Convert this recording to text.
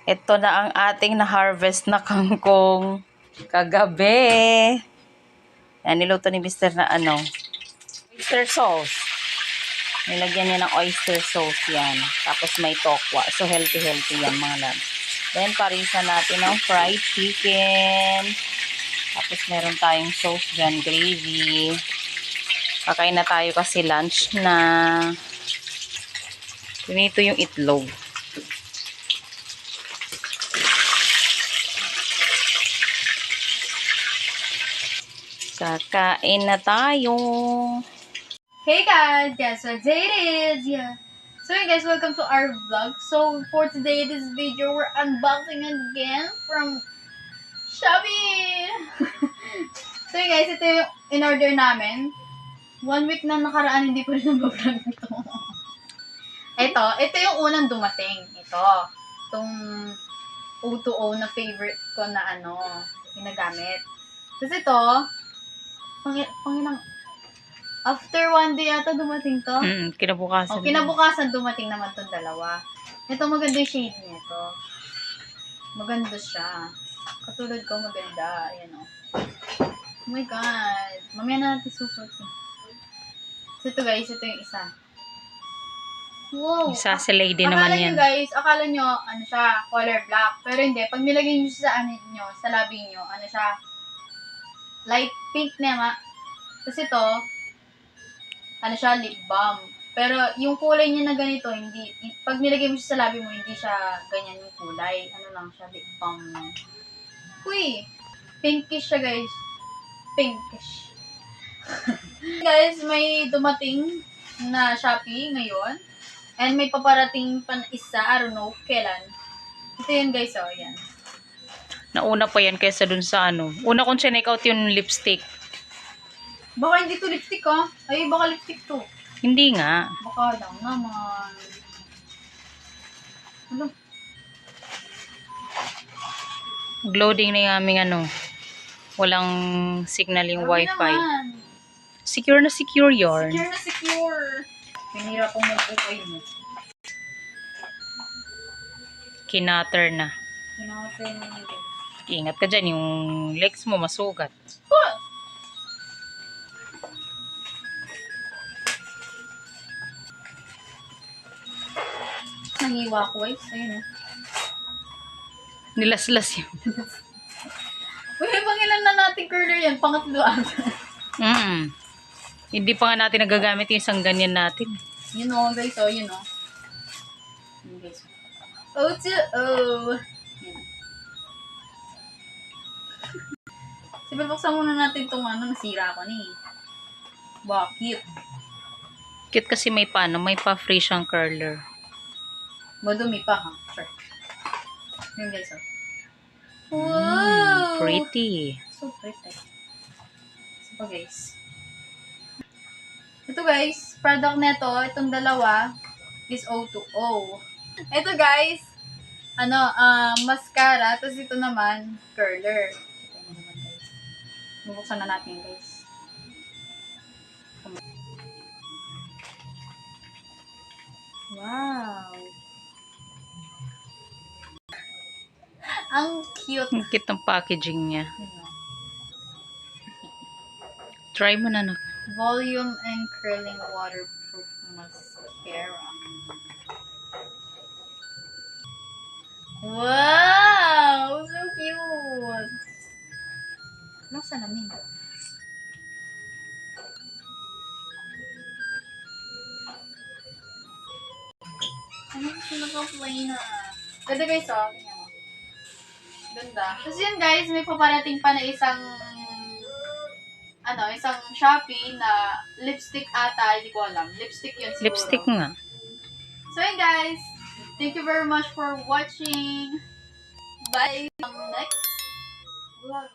Ito na ang ating na-harvest na kangkong kagabi. Yan, niluto ni Mr. na oyster sauce. Nilagyan niya ng oyster sauce yan. Tapos may tokwa. So, healthy yan mga loves. Then, parisa natin ng fried chicken. Tapos, meron tayong sauce dyan, gravy. Kakain na tayo kasi lunch na. Ganito yung itlog. Kakain na tayo. Hey guys, guess what day it is? Yeah. So hey guys, welcome to our vlog. So for today, this video, we're unboxing again from Shopee. So hey guys, ito yung in-order namin. 1 week na nakaraan, hindi pa rin nag-vlog ito. Ito yung unang dumating. Itong O2O na favorite ko na ginagamit. Tapos ito, Panginang, after 1 day yata dumating to. Kinabukasan. Kinabukasan dumating naman tong dalawa. Ito maganda yung shade niya to. Maganda siya. Katulad ko maganda. Ayan o. Oh my God. Mamaya na natin susuot. So ito guys, ito yung isa. Wow. Isa si lady naman yan. Akala nyo, siya, color black. Pero hindi. Pag nilagay nyo sa sa labi nyo, siya, light pink naman. Tapos ito, siya, lip balm. Pero yung kulay niya na ganito, hindi, pag nilagay mo siya sa labi mo, hindi siya ganyan yung kulay. Lang siya, lip balm. Uy! Pinkish siya, guys. Pinkish. Guys, may dumating na Shopee ngayon. And may paparating pa na isa, I don't know, kailan. Ito yun, guys, yan. Nauna pa yan kaysa dun sa Una kong check out yung lipstick. Baka hindi to lipstick Ay, baka lipstick to. Hindi nga. Baka lang naman. Loading na yung aming walang signal yung wifi. Naman. Secure na secure yarn. Secure na secure. Pinira ko mo kayo mo. Kinater na. Kinater na nito. Ingat ka dyan, yung legs mo masugat. What? Nangiwa ko guys. Ayun Nilaslas yun. Uy, pangilan na natin curler yan. Pangatlo ata. Hindi pa nga natin nagagamit yung isang ganyan natin. Yun o guys, yun o. Yun guys. O2O. Yan. Sige, buksan muna natin itong nasira ko ni. Wow, cute. Cute kasi may pa-free siyang curler. Madumi pa ha. Sure. Yun guys, Wow! Pretty. So pretty. So guys. Ito guys, product neto, itong dalawa is O2O. Ito guys, mascara, tapos ito naman, curler. Ito naman guys. Bubuksan na natin guys. Wow! Ang cute. Ang cute ng packaging niya. Try mo na Volume and curling waterproof mascara. Wow! So cute! Ano salamin? Ano kasi naka-plain na? Ganda guys, tingnan mo. Ganda. Tapos yun guys, may paparating pa na isang Shopee na lipstick ata, hindi ko alam. Lipstick yun siguro. lipstick nga. So yun guys, thank you very much for watching. Bye! Next vlog.